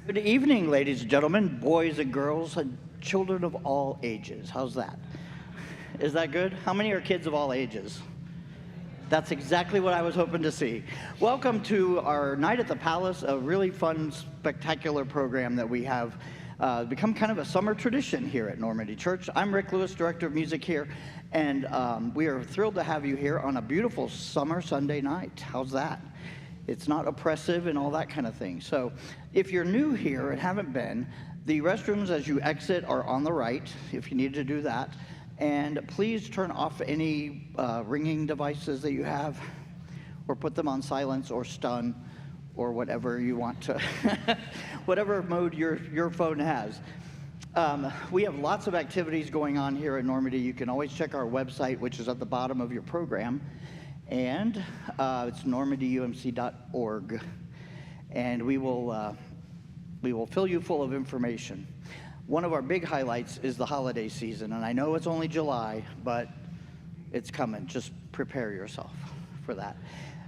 Good evening, ladies and gentlemen, boys and girls, and children of all ages. How's that? Is that good? How many are kids of all ages? That's exactly what I was hoping to see. Welcome to our Night at the Palace, a really fun, spectacular program that we have become kind of a summer tradition here at Normandy Church. I'm Rick Lewis, Director of Music here, and we are thrilled to have you here on a beautiful summer Sunday night. How's that? It's not oppressive and all that kind of thing. So if you're new here and haven't been, the restrooms as you exit are on the right, if you need to do that. And please turn off any ringing devices that you have, or put them on silence or stun, or whatever you want to, whatever mode your phone has. We have lots of activities going on here at Normandy. You can always check our website, which is at the bottom of your program. And it's normandyumc.org, and we will fill you full of information. One of our big highlights is the holiday season, and I know it's only July, but it's coming. Just prepare yourself for that.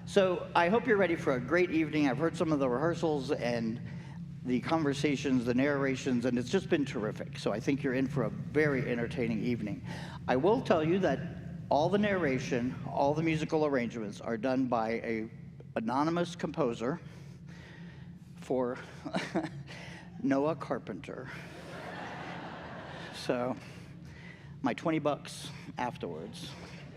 So I hope you're ready for a great evening. I've heard some of the rehearsals and the conversations, the narrations, and it's just been terrific. So I think you're in for a very entertaining evening. I will tell you that all the narration, all the musical arrangements are done by an anonymous composer for Noah Carpenter. So my $20 afterwards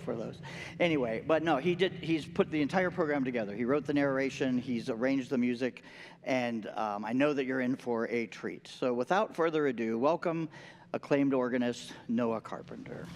for those. Anyway, but no, he's put the entire program together. He wrote the narration, he's arranged the music, and I know that you're in for a treat. So without further ado, welcome acclaimed organist Noah Carpenter.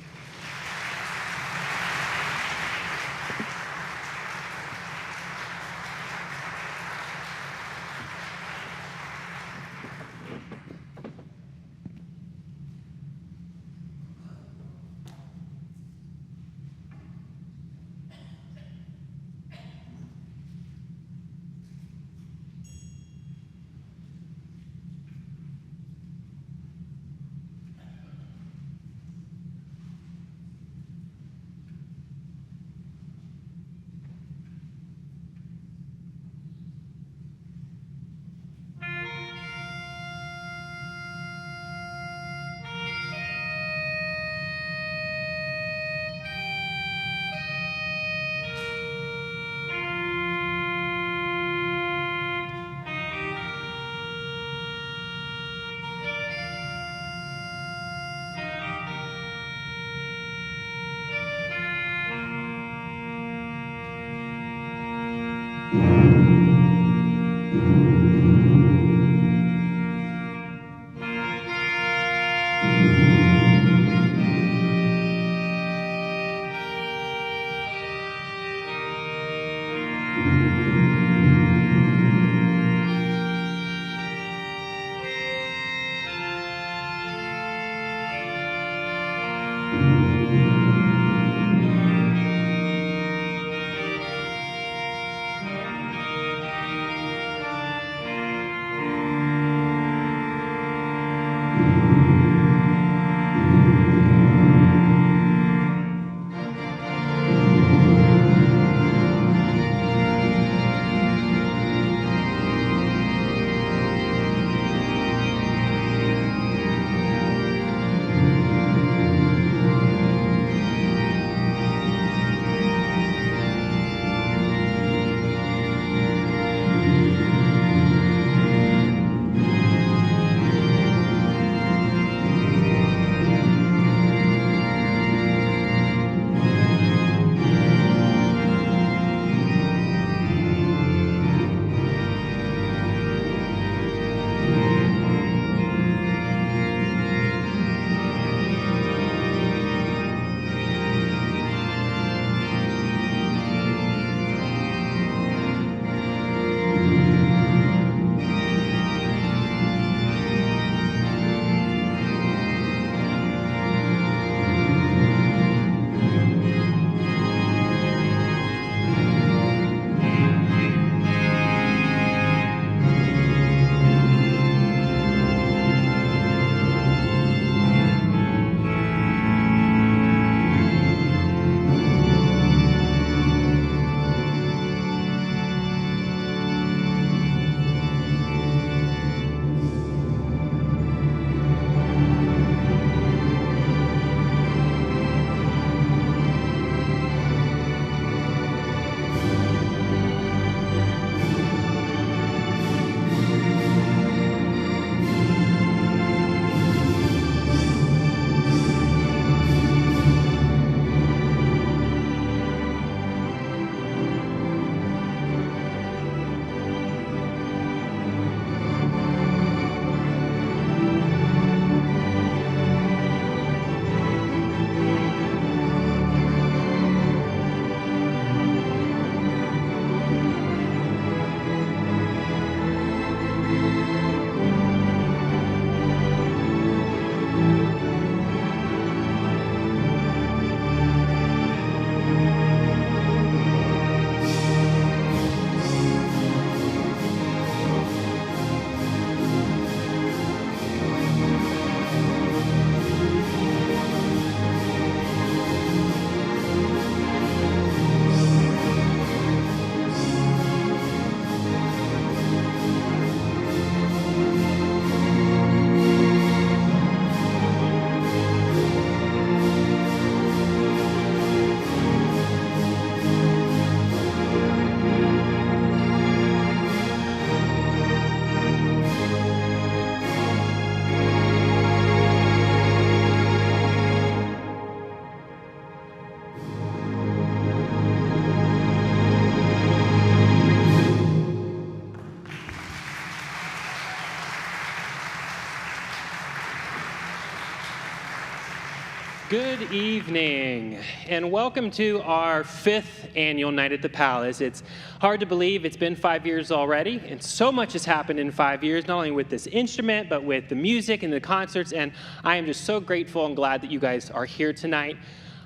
Good evening, and welcome to our 5th annual Night at the Palace. It's hard to believe it's been 5 years already, and so much has happened in 5 years, not only with this instrument, but with the music and the concerts, and I am just so grateful and glad that you guys are here tonight.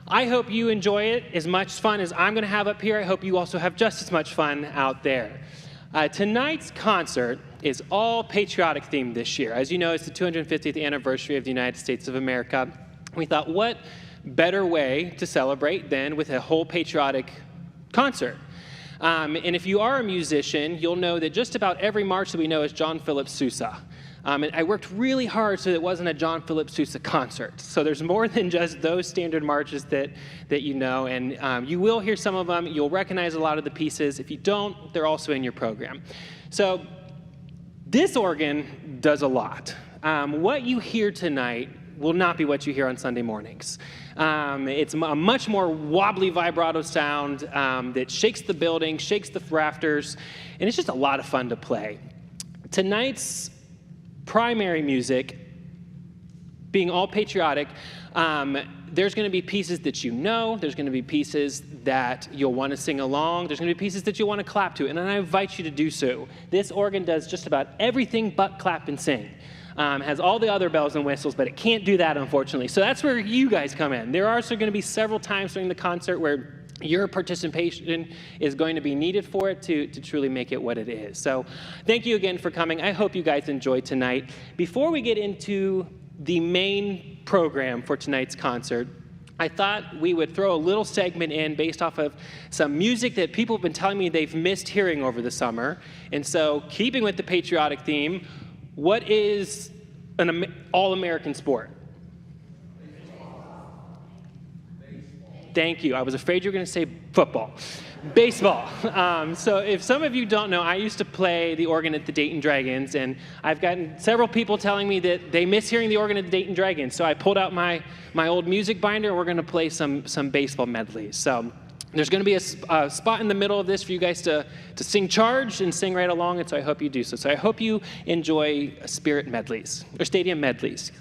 I hope you enjoy it as much fun as I'm going to have up here. I hope you also have just as much fun out there. Tonight's concert is all patriotic themed this year. As you know, it's the 250th anniversary of the United States of America. We thought, what better way to celebrate than with a whole patriotic concert? And if you are a musician, you'll know that just about every march that we know is John Philip Sousa. And I worked really hard so that it wasn't a John Philip Sousa concert. So there's more than just those standard marches that you know, and you will hear some of them. You'll recognize a lot of the pieces. If you don't, they're also in your program. So this organ does a lot. What you hear tonight will not be what you hear on Sunday mornings. It's a much more wobbly vibrato sound that shakes the building, shakes the rafters, and it's just a lot of fun to play. Tonight's primary music, being all patriotic, there's going to be pieces that you know, there's going to be pieces that you'll want to sing along, there's going to be pieces that you'll want to clap to, and I invite you to do so. This organ does just about everything but clap and sing. Has all the other bells and whistles, but it can't do that, unfortunately. So that's where you guys come in. There are also going to be several times during the concert where your participation is going to be needed for it to truly make it what it is. So thank you again for coming. I hope you guys enjoyed tonight. Before we get into the main program for tonight's concert, I thought we would throw a little segment in based off of some music that people have been telling me they've missed hearing over the summer. And so, keeping with the patriotic theme, what is an all-American sport? Thank you. I was afraid you were going to say football. Baseball. So if some of you don't know, I used to play the organ at the Dayton Dragons, and I've gotten several people telling me that they miss hearing the organ at the Dayton Dragons. So I pulled out my old music binder, and we're going to play some baseball medleys. So there's going to be a spot in the middle of this for you guys to sing charge and sing right along, and so I hope you do so. So I hope you enjoy spirit medleys, or stadium medleys.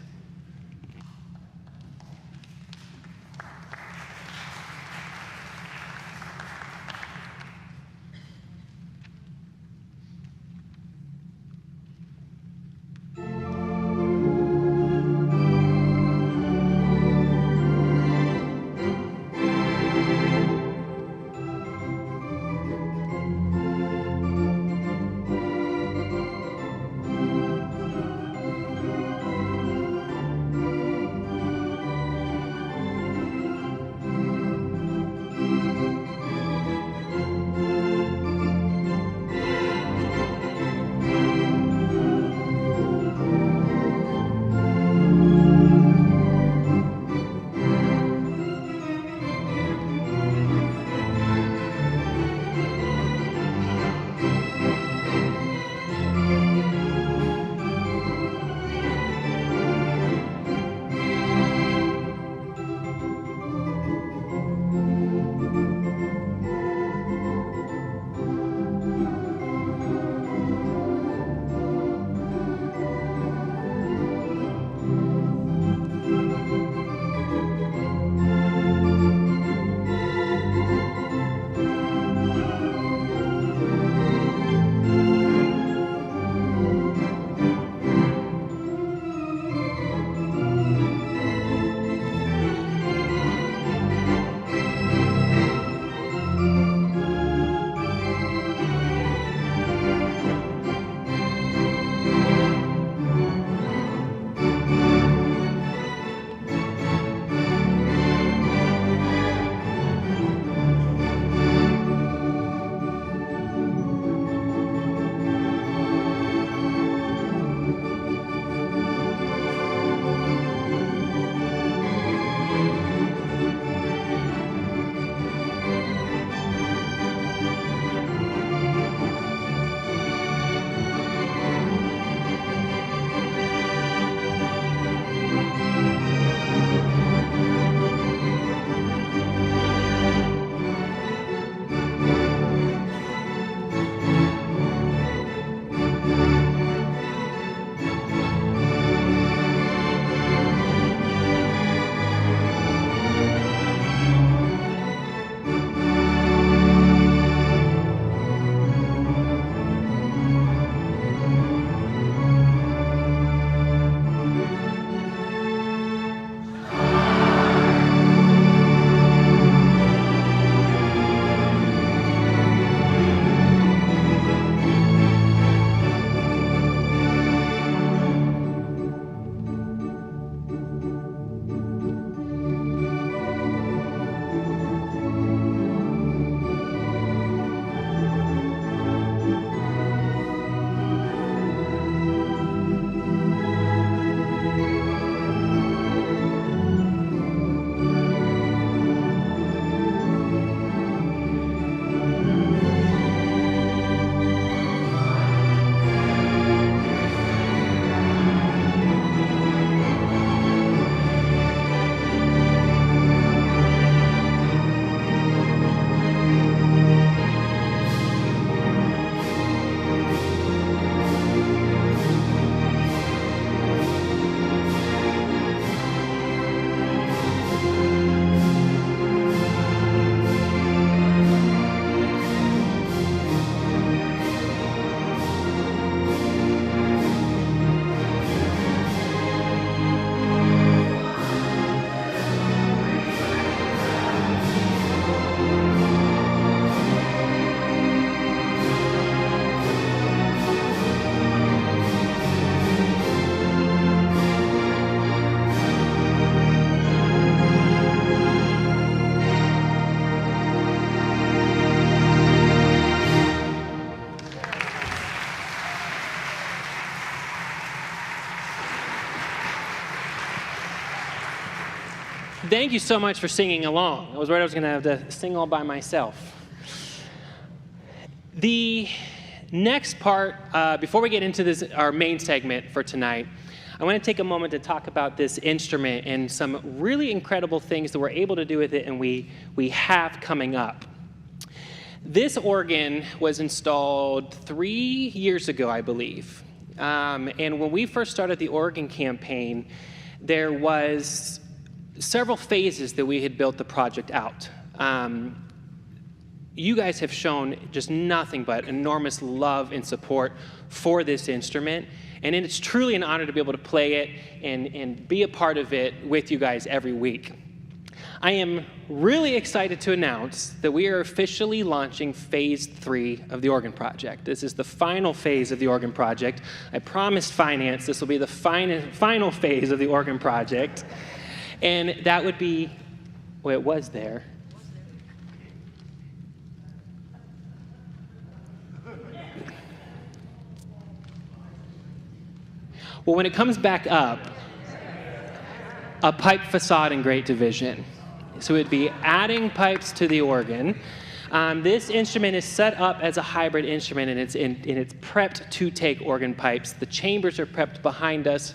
Thank you so much for singing along. I was worried I was going to have to sing all by myself. The next part, before we get into this, our main segment for tonight, I want to take a moment to talk about this instrument and some really incredible things that we're able to do with it and we have coming up. This organ was installed 3 years ago, I believe. And when we first started the organ campaign, there was several phases that we had built the project out. You guys have shown just nothing but enormous love and support for this instrument, and it's truly an honor to be able to play it and be a part of it with you guys every week. I am really excited to announce that we are officially launching phase 3 of the organ project. This is the final phase of the organ project. I promised finance this will be the final phase of the organ project. And that would be, well, it was there. Well, when it comes back up, a pipe facade in great division. So it'd be adding pipes to the organ. This instrument is set up as a hybrid instrument, and it's prepped to take organ pipes. The chambers are prepped behind us,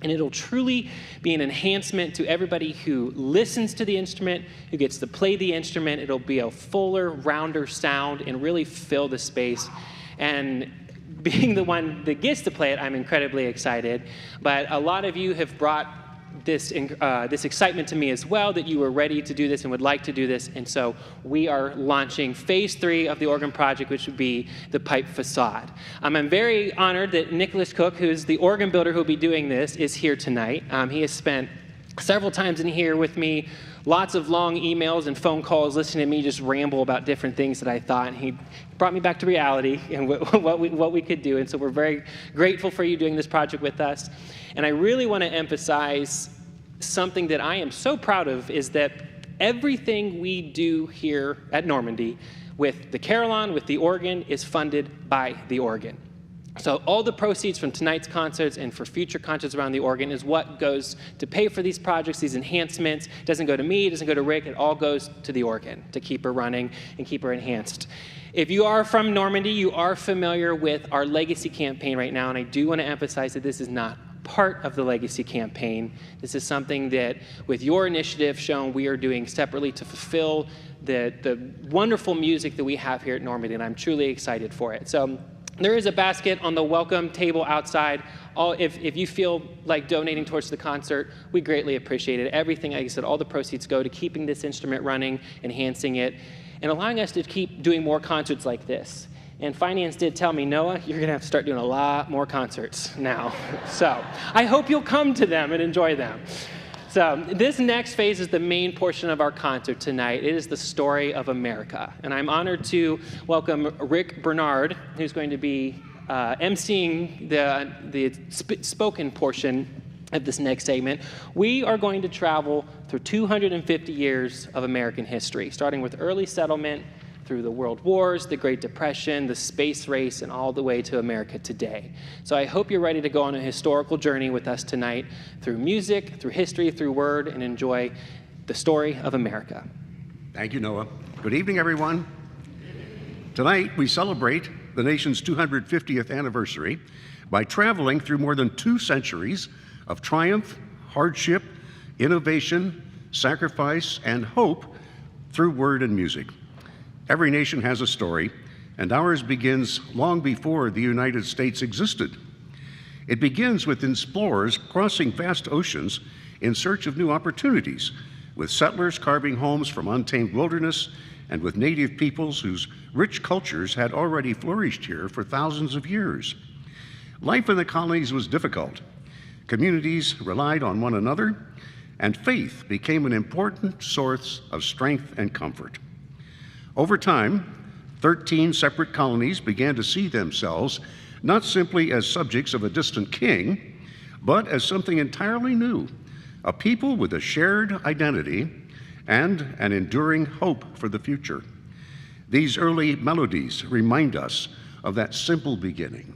and it'll truly be an enhancement to everybody who listens to the instrument, who gets to play the instrument. It'll be a fuller, rounder sound and really fill the space. And being the one that gets to play it, I'm incredibly excited. But a lot of you have brought this excitement to me as well, that you were ready to do this and would like to do this. And so we are launching phase 3 of the organ project, which would be the pipe facade. I'm very honored that Nicholas Cook, who's the organ builder who will be doing this, is here tonight. He has spent several times in here with me, lots of long emails and phone calls listening to me just ramble about different things that I thought, and he brought me back to reality and what we could do. And so we're very grateful for you doing this project with us. And I really want to emphasize something that I am so proud of, is that everything we do here at Normandy with the carillon, with the organ, is funded by the organ. So all the proceeds from tonight's concerts and for future concerts around the organ is what goes to pay for these projects, these enhancements. It doesn't go to me, it doesn't go to Rick, it all goes to the organ to keep her running and keep her enhanced. If you are from Normandy, you are familiar with our legacy campaign right now, and I do want to emphasize that this is not part of the legacy campaign. This is something that, with your initiative shown, we are doing separately to fulfill the wonderful music that we have here at Normandy, and I'm truly excited for it. So there is a basket on the welcome table outside. If you feel like donating towards the concert, we greatly appreciate it. Everything, like I said, all the proceeds go to keeping this instrument running, enhancing it, and allowing us to keep doing more concerts like this. And finance did tell me, Noah, you're going to have to start doing a lot more concerts now. So I hope you'll come to them and enjoy them. So this next phase is the main portion of our concert tonight. It is the story of America. And I'm honored to welcome Rick Bernard, who's going to be emceeing the spoken portion of this next segment. We are going to travel through 250 years of American history, starting with early settlement, through the World Wars, the Great Depression, the space race, and all the way to America today. So I hope you're ready to go on a historical journey with us tonight through music, through history, through word, and enjoy the story of America. Thank you, Noah. Good evening, everyone. Tonight, we celebrate the nation's 250th anniversary by traveling through more than 2 centuries of triumph, hardship, innovation, sacrifice, and hope through word and music. Every nation has a story, and ours begins long before the United States existed. It begins with explorers crossing vast oceans in search of new opportunities, with settlers carving homes from untamed wilderness, and with native peoples whose rich cultures had already flourished here for thousands of years. Life in the colonies was difficult. Communities relied on one another, and faith became an important source of strength and comfort. Over time, 13 separate colonies began to see themselves not simply as subjects of a distant king, but as something entirely new, a people with a shared identity and an enduring hope for the future. These early melodies remind us of that simple beginning.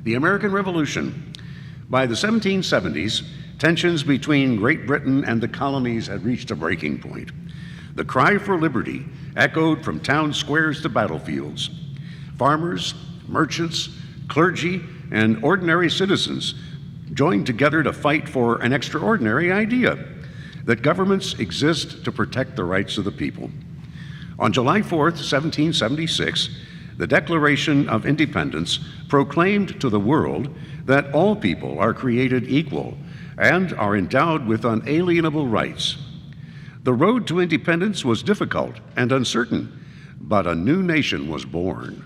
The American Revolution. By the 1770s, tensions between Great Britain and the colonies had reached a breaking point. The cry for liberty echoed from town squares to battlefields. Farmers, merchants, clergy, and ordinary citizens joined together to fight for an extraordinary idea, that governments exist to protect the rights of the people. On July 4th, 1776, the Declaration of Independence proclaimed to the world that all people are created equal and are endowed with unalienable rights. The road to independence was difficult and uncertain, but a new nation was born.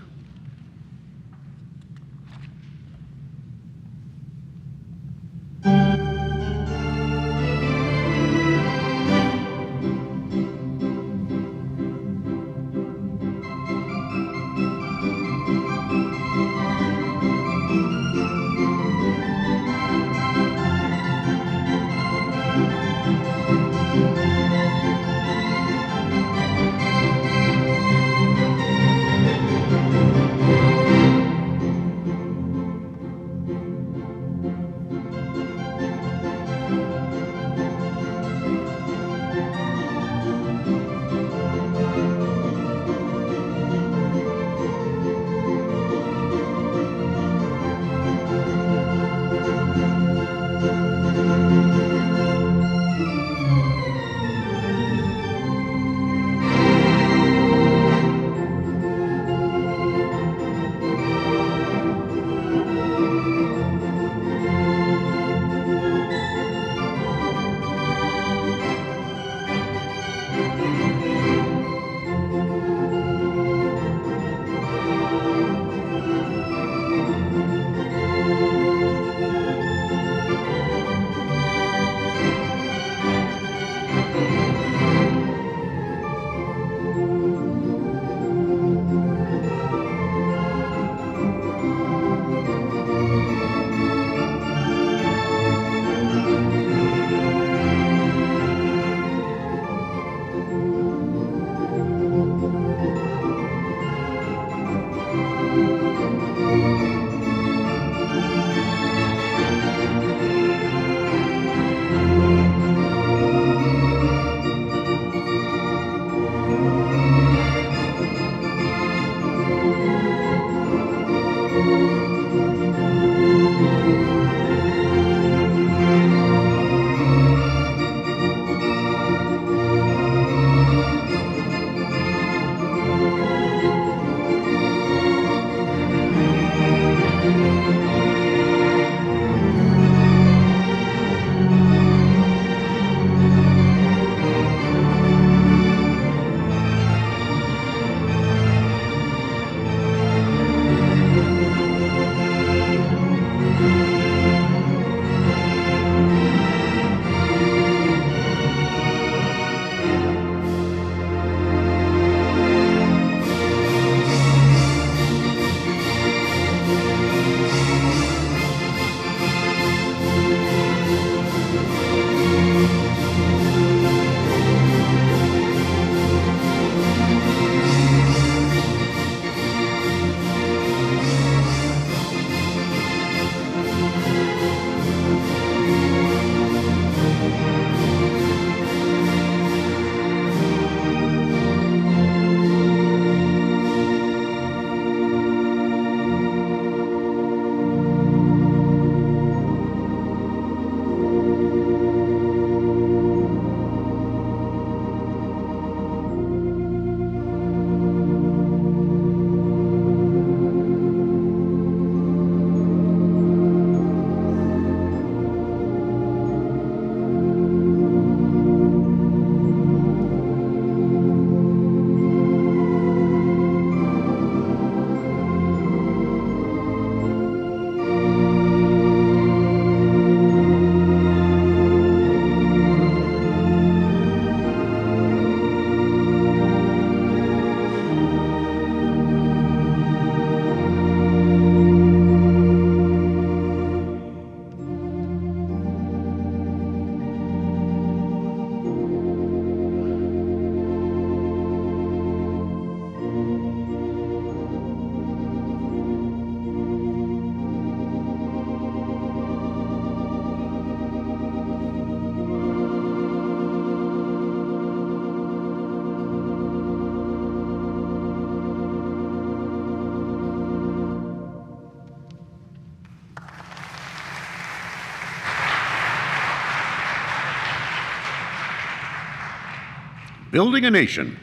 Building a nation.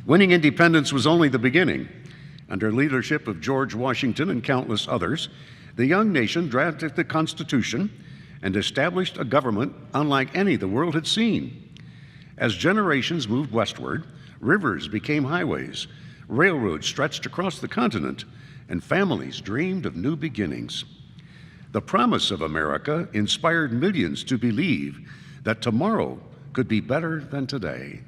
Winning independence was only the beginning. Under leadership of George Washington and countless others, the young nation drafted the Constitution and established a government unlike any the world had seen. As generations moved westward, rivers became highways, railroads stretched across the continent, and families dreamed of new beginnings. The promise of America inspired millions to believe that tomorrow could be better than today.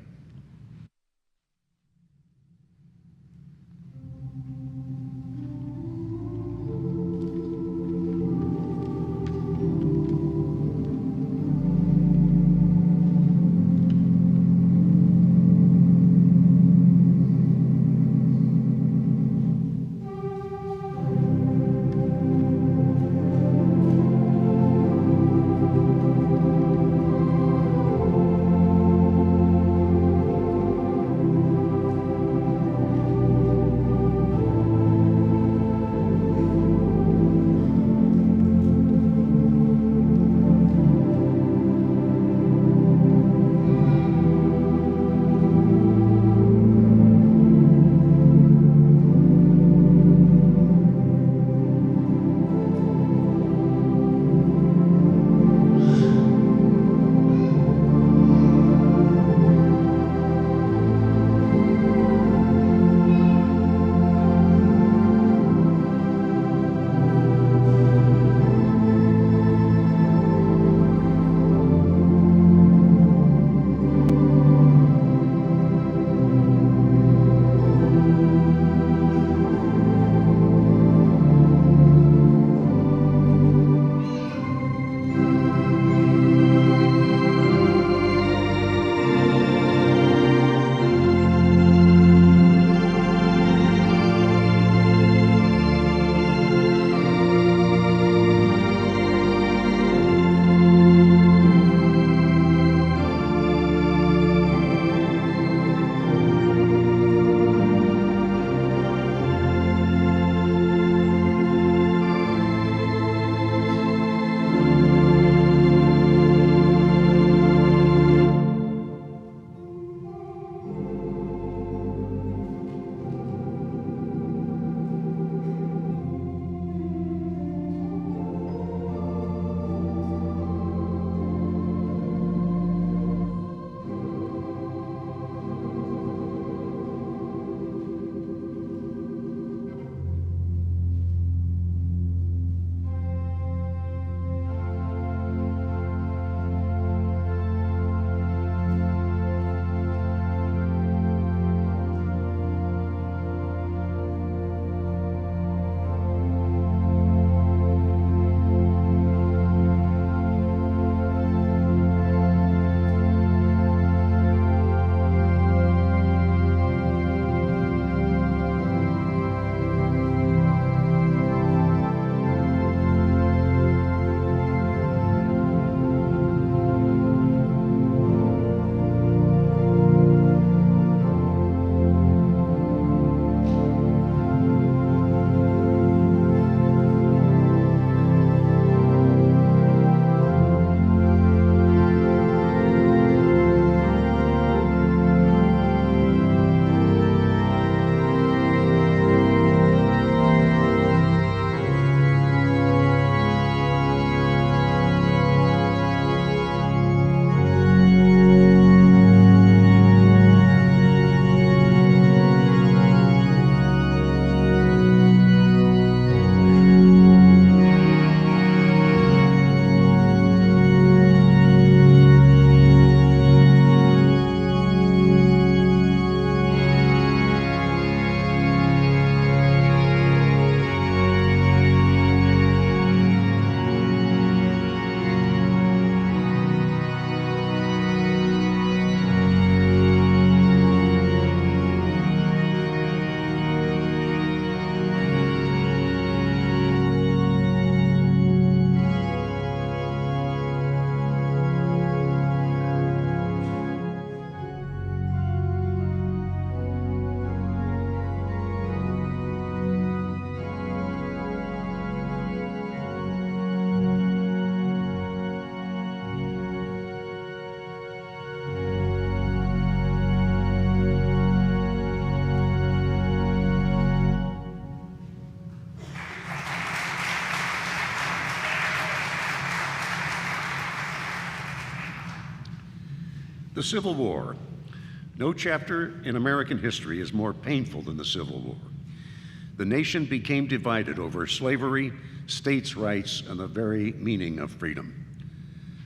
The Civil War. No chapter in American history is more painful than the Civil War. The nation became divided over slavery, states' rights, and the very meaning of freedom.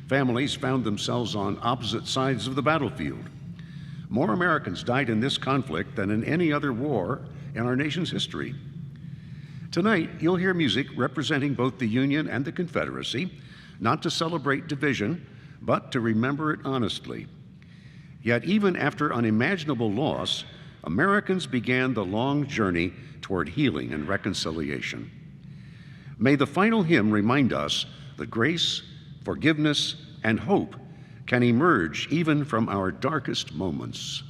Families found themselves on opposite sides of the battlefield. More Americans died in this conflict than in any other war in our nation's history. Tonight, you'll hear music representing both the Union and the Confederacy, not to celebrate division, but to remember it honestly. Yet even after unimaginable loss, Americans began the long journey toward healing and reconciliation. May the final hymn remind us that grace, forgiveness, and hope can emerge even from our darkest moments.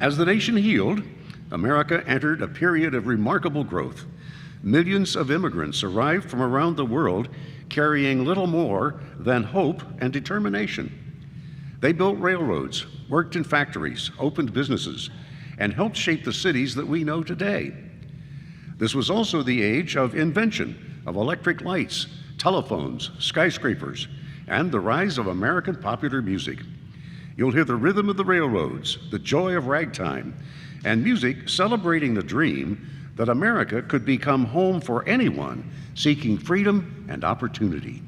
As the nation healed, America entered a period of remarkable growth. Millions of immigrants arrived from around the world carrying little more than hope and determination. They built railroads, worked in factories, opened businesses, and helped shape the cities that we know today. This was also the age of invention, of electric lights, telephones, skyscrapers, and the rise of American popular music. You'll hear the rhythm of the railroads, the joy of ragtime, and music celebrating the dream that America could become home for anyone seeking freedom and opportunity.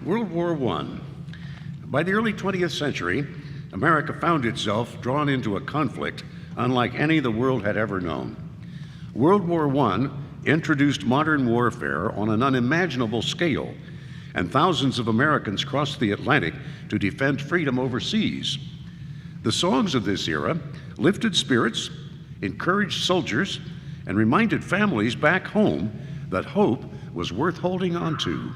World War I. By the early 20th century, America found itself drawn into a conflict unlike any the world had ever known. World War I introduced modern warfare on an unimaginable scale, and thousands of Americans crossed the Atlantic to defend freedom overseas. The songs of this era lifted spirits, encouraged soldiers, and reminded families back home that hope was worth holding on to.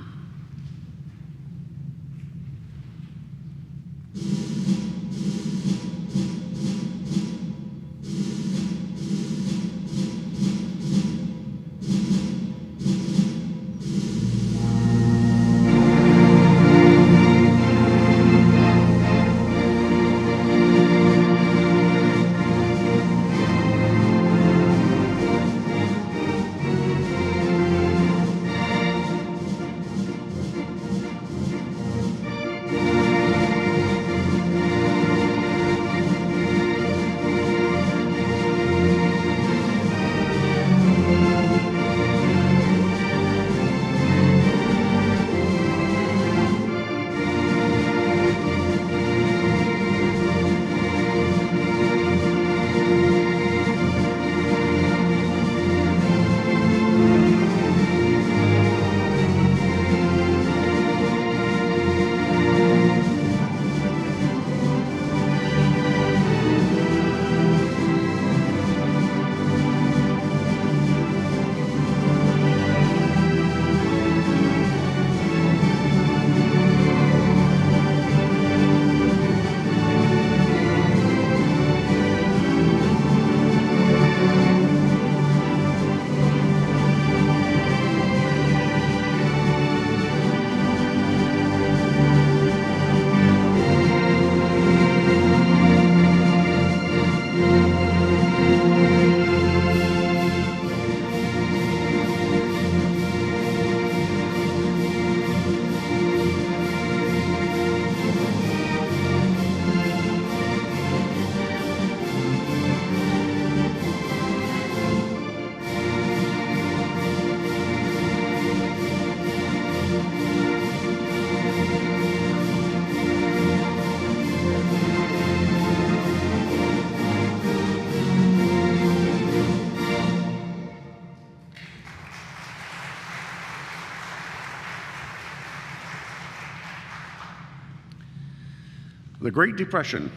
The Great Depression.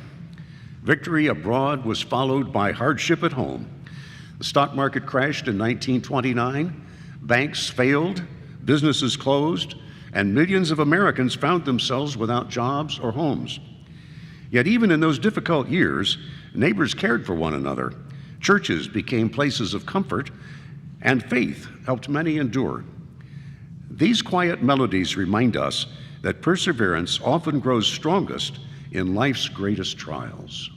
Victory abroad was followed by hardship at home. The stock market crashed in 1929, banks failed, businesses closed, and millions of Americans found themselves without jobs or homes. Yet even in those difficult years, neighbors cared for one another, churches became places of comfort, and faith helped many endure. These quiet melodies remind us that perseverance often grows strongest in life's greatest trials.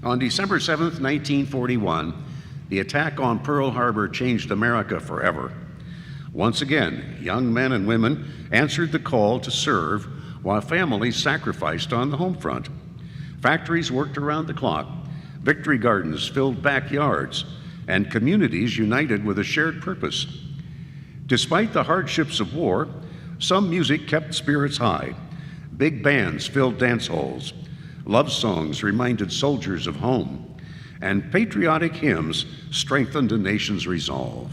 On December 7th, 1941, the attack on Pearl Harbor changed America forever. Once again, young men and women answered the call to serve while families sacrificed on the home front. Factories worked around the clock, victory gardens filled backyards, and communities united with a shared purpose. Despite the hardships of war, some music kept spirits high. Big bands filled dance halls. Love songs reminded soldiers of home, and patriotic hymns strengthened a nation's resolve.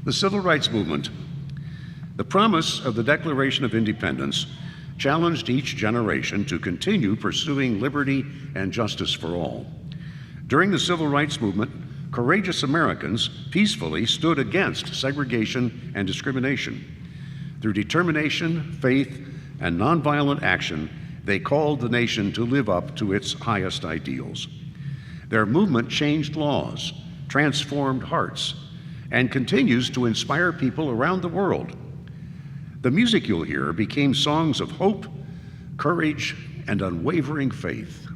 The Civil Rights Movement. The promise of the Declaration of Independence challenged each generation to continue pursuing liberty and justice for all. During the Civil Rights Movement, courageous Americans peacefully stood against segregation and discrimination. Through determination, faith, and nonviolent action, they called the nation to live up to its highest ideals. Their movement changed laws, transformed hearts, and continues to inspire people around the world. The music you'll hear became songs of hope, courage, and unwavering faith.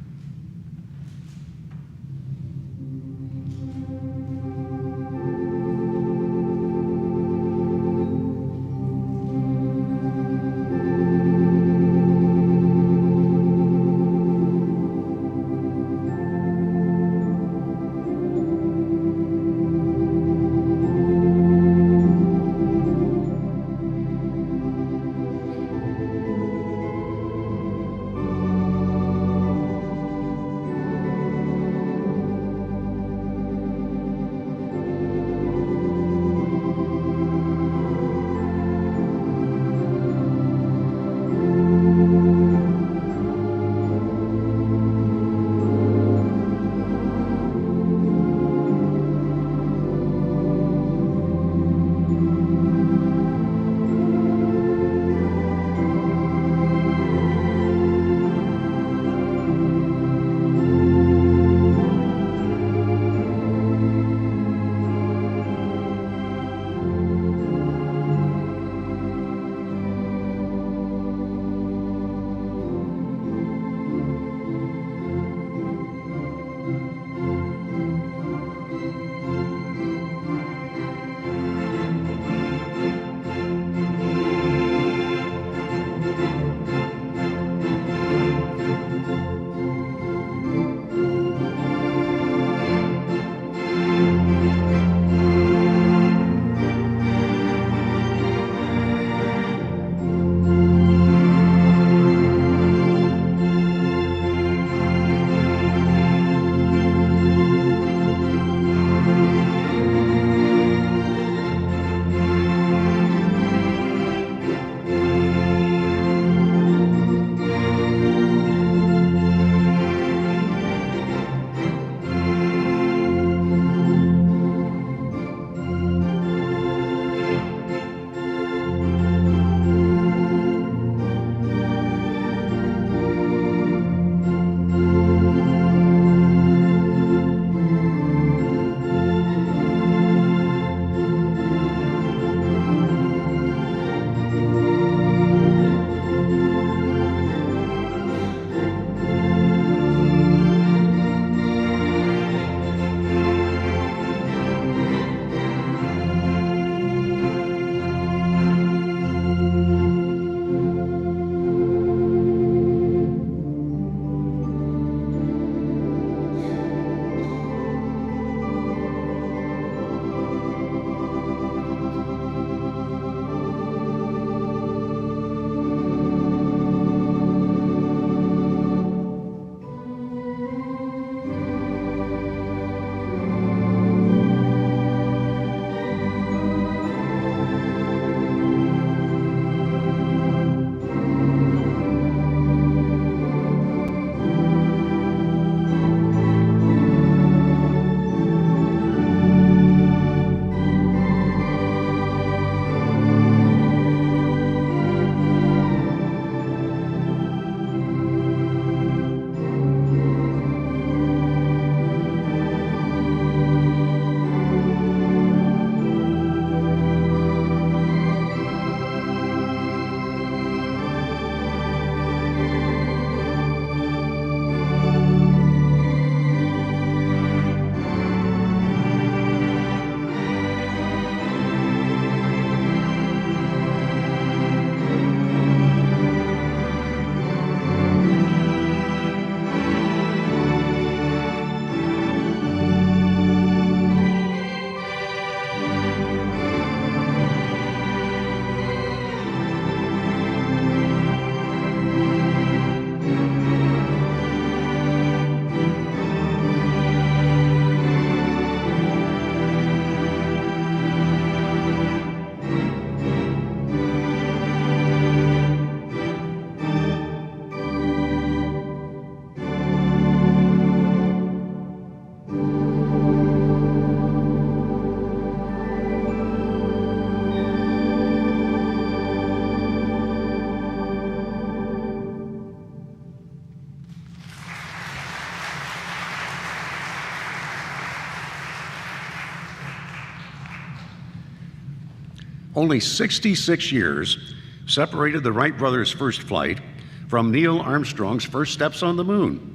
Only 66 years separated the Wright brothers' first flight from Neil Armstrong's first steps on the moon.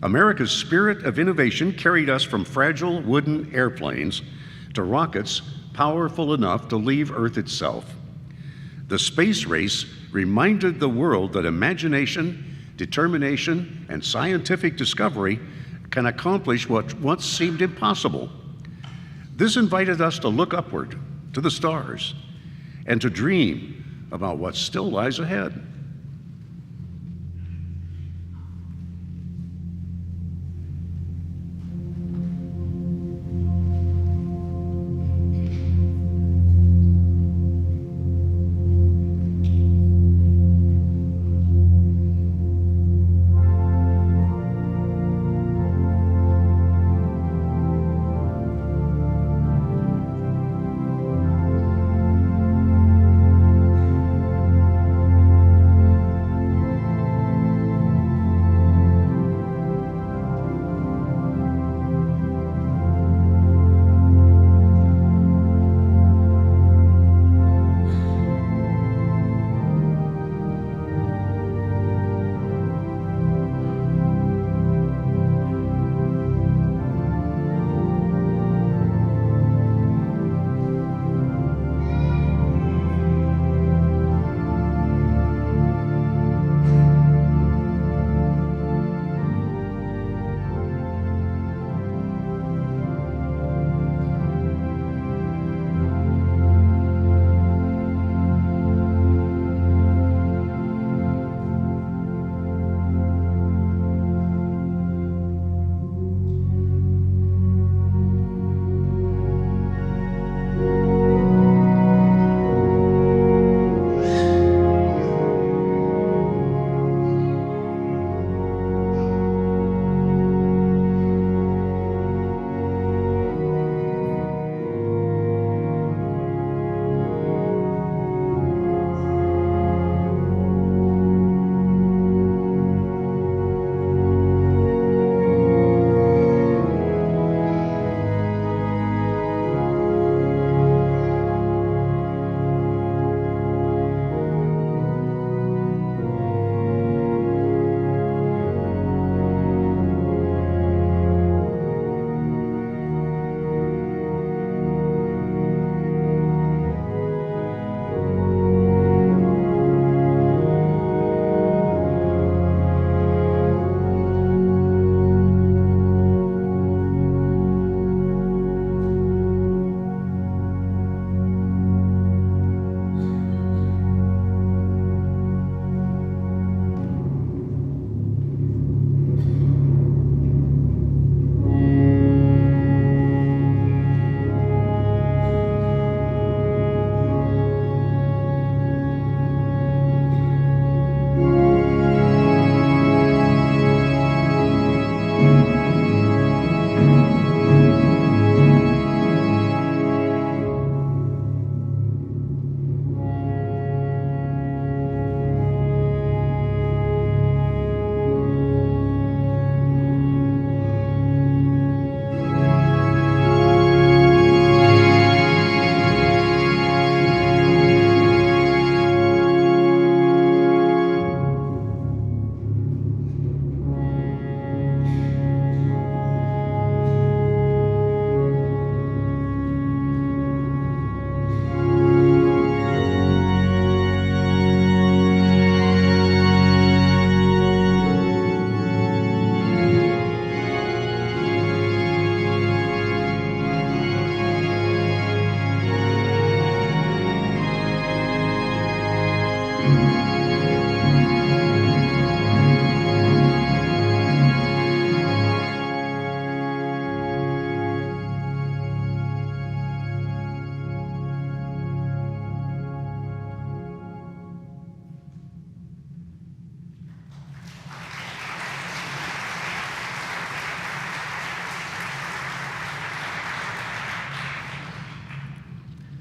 America's spirit of innovation carried us from fragile wooden airplanes to rockets powerful enough to leave Earth itself. The space race reminded the world that imagination, determination, and scientific discovery can accomplish what once seemed impossible. This invited us to look upward to the stars and to dream about what still lies ahead.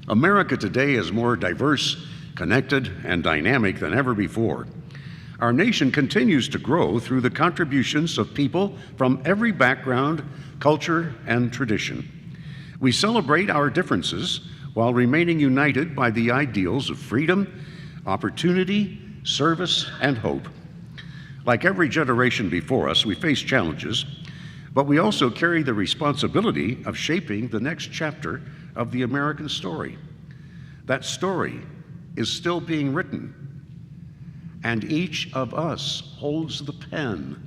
America today is more diverse, connected, and dynamic than ever before. Our nation continues to grow through the contributions of people from every background, culture, and tradition. We celebrate our differences while remaining united by the ideals of freedom, opportunity, service, and hope. Like every generation before us, we face challenges, but we also carry the responsibility of shaping the next chapter of the American story. That story is still being written, and each of us holds the pen.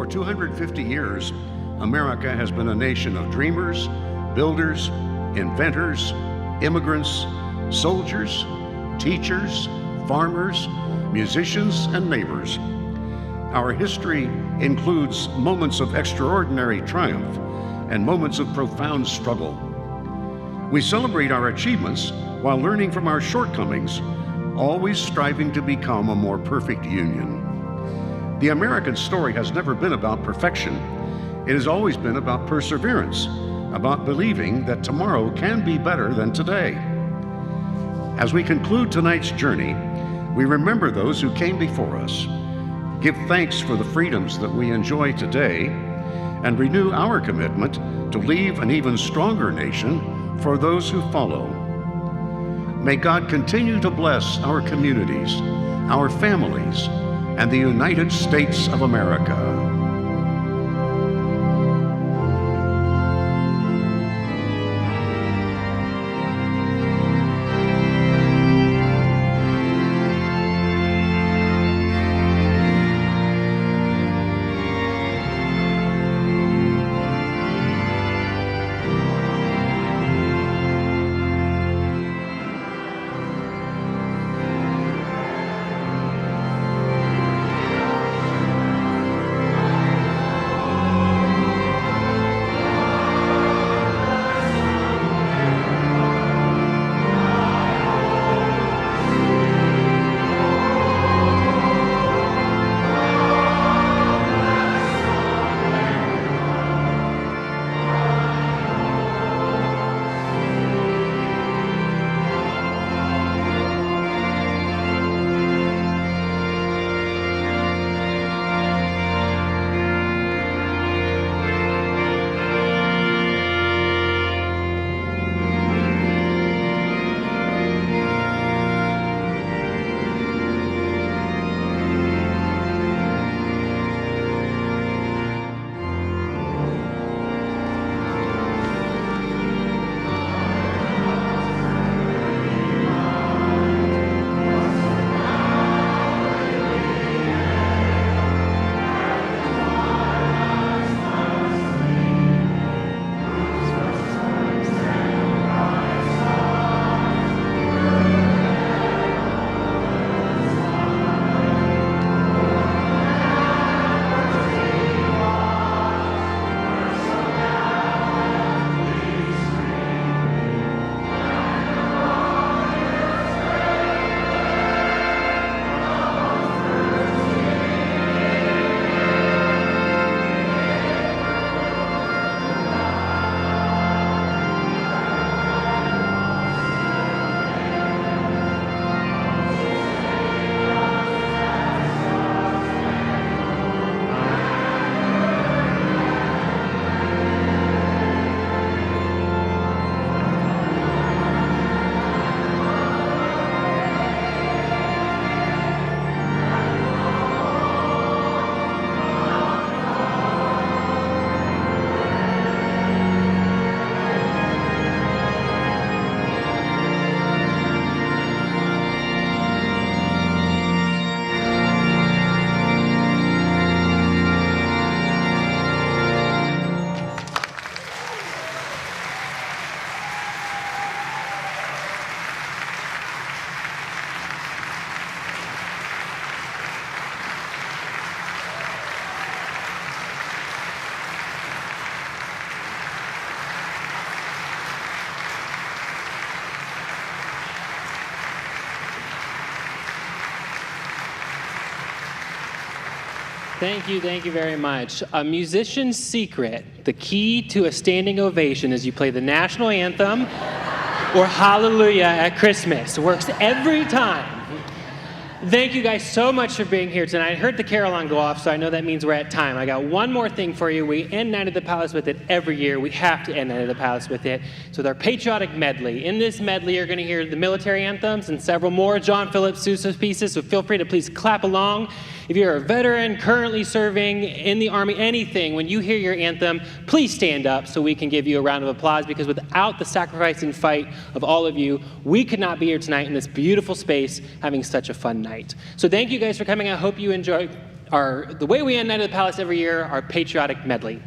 For 250 years, America has been a nation of dreamers, builders, inventors, immigrants, soldiers, teachers, farmers, musicians, and neighbors. Our history includes moments of extraordinary triumph and moments of profound struggle. We celebrate our achievements while learning from our shortcomings, always striving to become a more perfect union. The American story has never been about perfection. It has always been about perseverance, about believing that tomorrow can be better than today. As we conclude tonight's journey, we remember those who came before us, give thanks for the freedoms that we enjoy today, and renew our commitment to leave an even stronger nation for those who follow. May God continue to bless our communities, our families, and the United States of America. Thank you very much. A musician's secret, the key to a standing ovation is you play the national anthem or Hallelujah at Christmas. It works every time. Thank you guys so much for being here tonight. I heard the carillon go off, so I know that means we're at time. I got one more thing for you. We end Night at the Palace with it every year. We have to end Night at the Palace with it. So with our patriotic medley. In this medley, you're going to hear the military anthems and several more John Philip Sousa pieces, so feel free to please clap along. If you're a veteran currently serving in the Army, anything, when you hear your anthem, please stand up so we can give you a round of applause, because without the sacrifice and fight of all of you, we could not be here tonight in this beautiful space having such a fun night. So thank you guys for coming. I hope you enjoy the way we end Night at the Palace every year, our patriotic medley.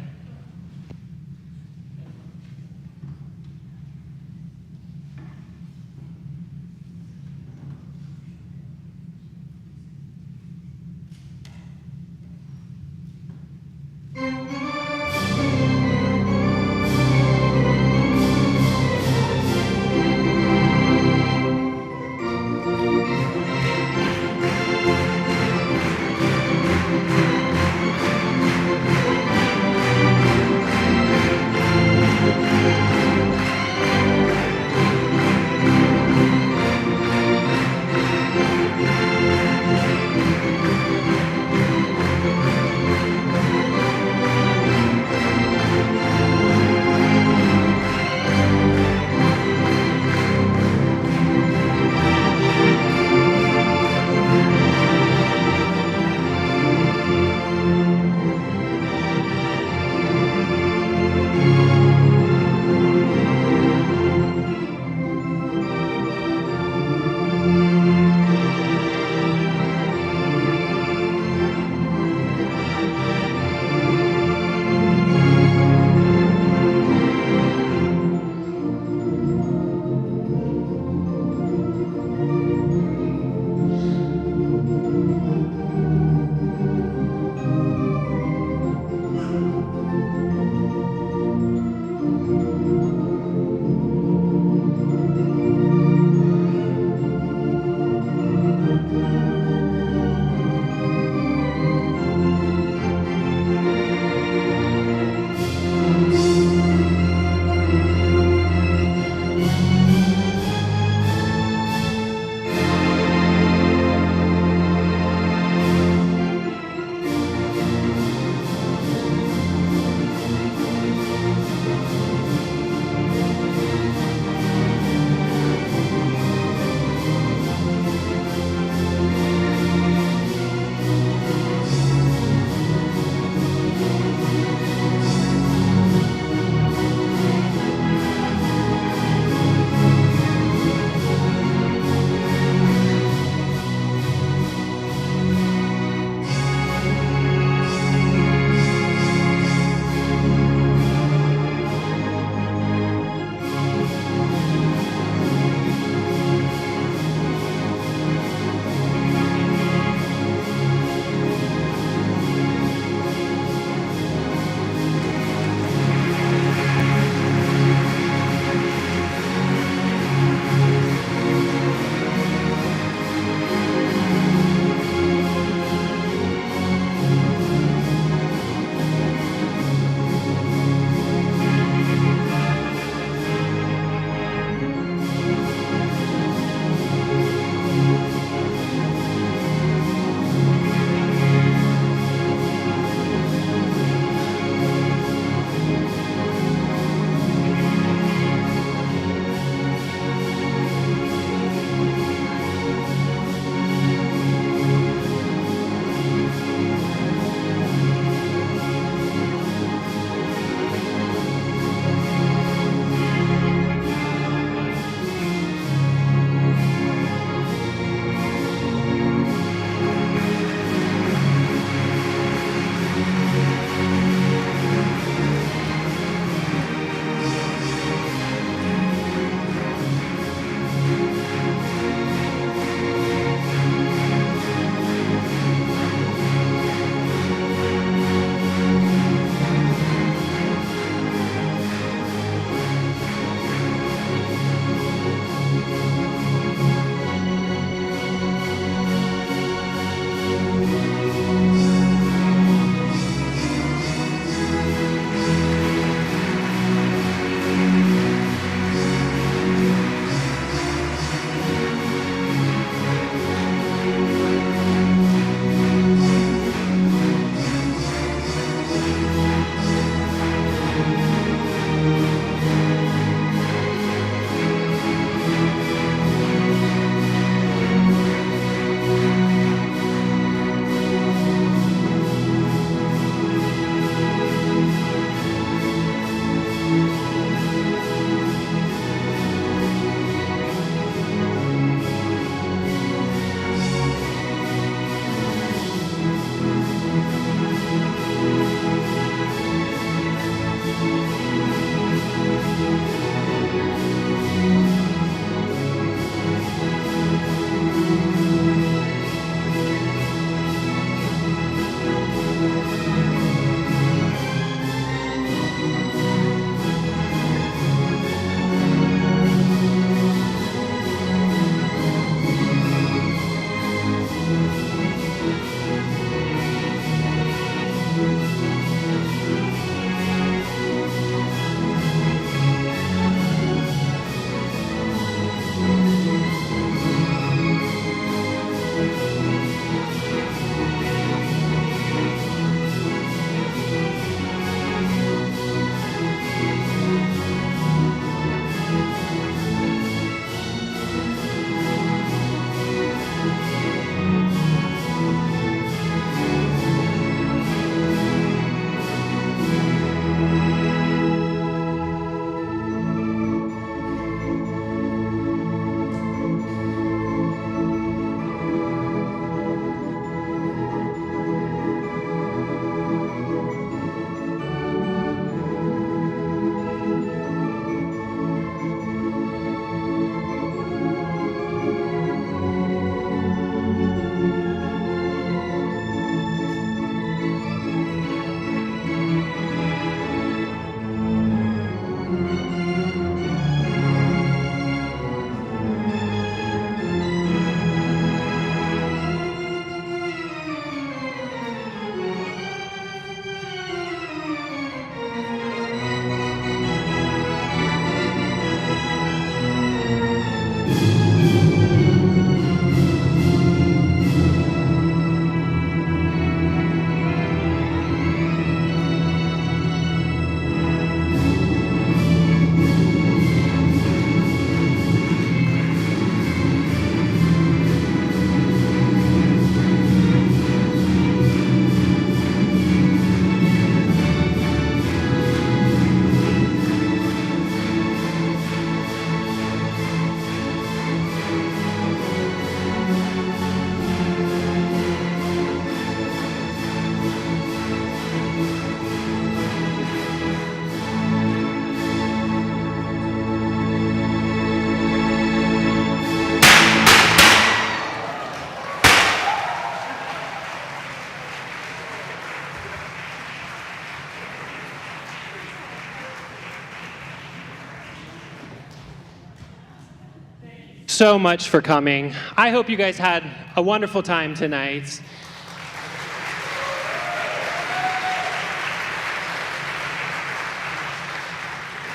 so much for coming. I hope you guys had a wonderful time tonight.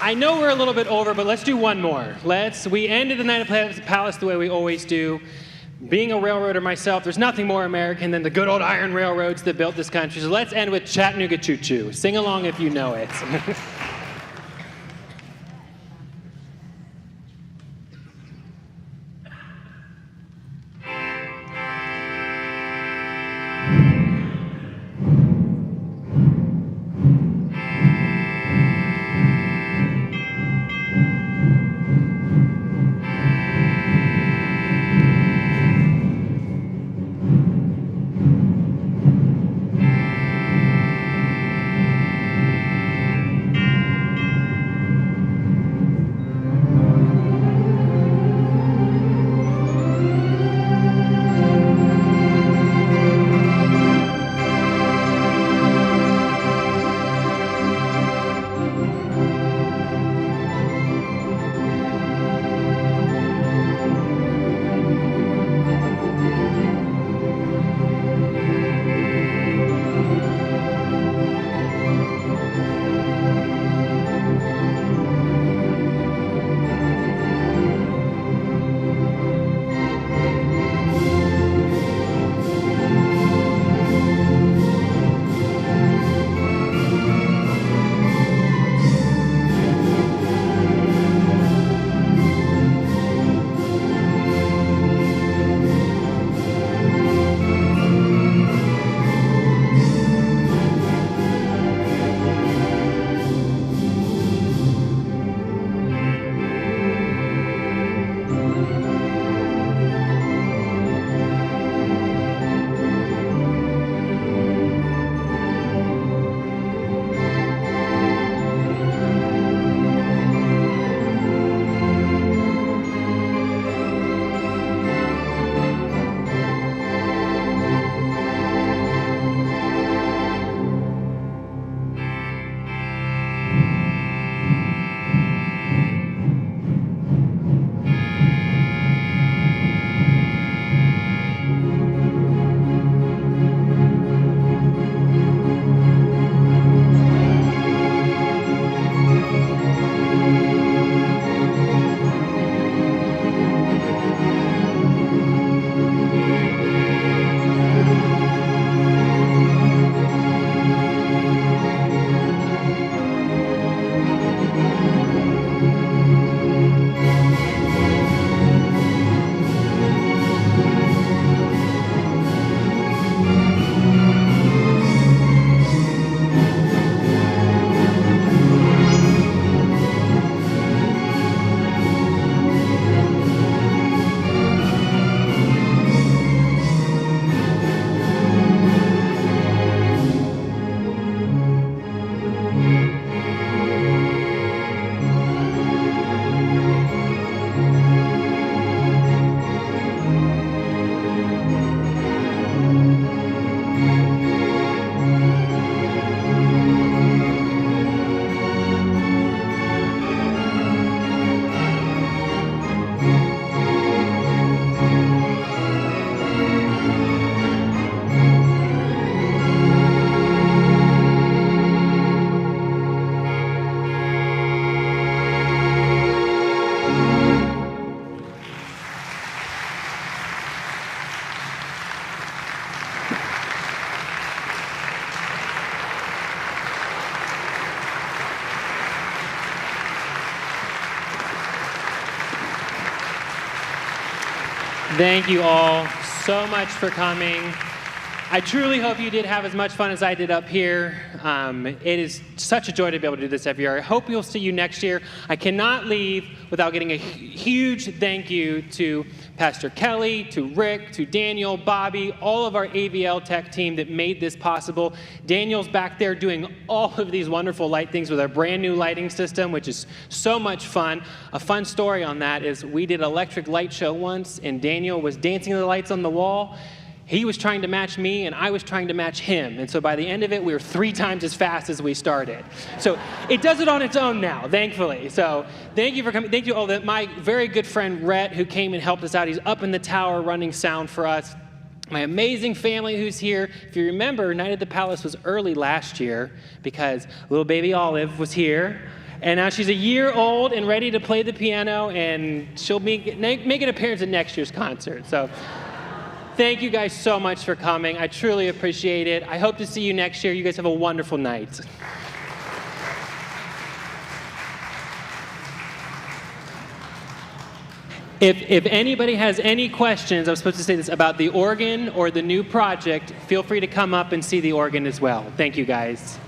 I know we're a little bit over, but let's do one more. We ended the night at the Palace the way we always do. Being a railroader myself, there's nothing more American than the good old iron railroads that built this country. So let's end with Chattanooga Choo Choo. Sing along if you know it. Thank you all so much for coming. I truly hope you did have as much fun as I did up here. It is such a joy to be able to do this every year. I hope we'll see you next year. I cannot leave without getting a huge thank you to Pastor Kelly, to Rick, to Daniel, Bobby, all of our AVL tech team that made this possible. Daniel's back there doing all of these wonderful light things with our brand new lighting system, which is so much fun. A fun story on that is we did an electric light show once, and Daniel was dancing the lights on the wall. he was trying to match me, and I was trying to match him. And so by the end of it, we were 3 times as fast as we started. So it does it on its own now, thankfully. So thank you for coming. Thank you all. My very good friend, Rhett, who came and helped us out. He's up in the tower running sound for us. My amazing family who's here. If you remember, Night at the Palace was early last year because little baby Olive was here. And now she's a year old and ready to play the piano, and she'll make an appearance at next year's concert. So thank you guys so much for coming. I truly appreciate it. I hope to see you next year. You guys have a wonderful night. If anybody has any questions, I was supposed to say this, about the organ or the new project, feel free to come up and see the organ as well. Thank you, guys.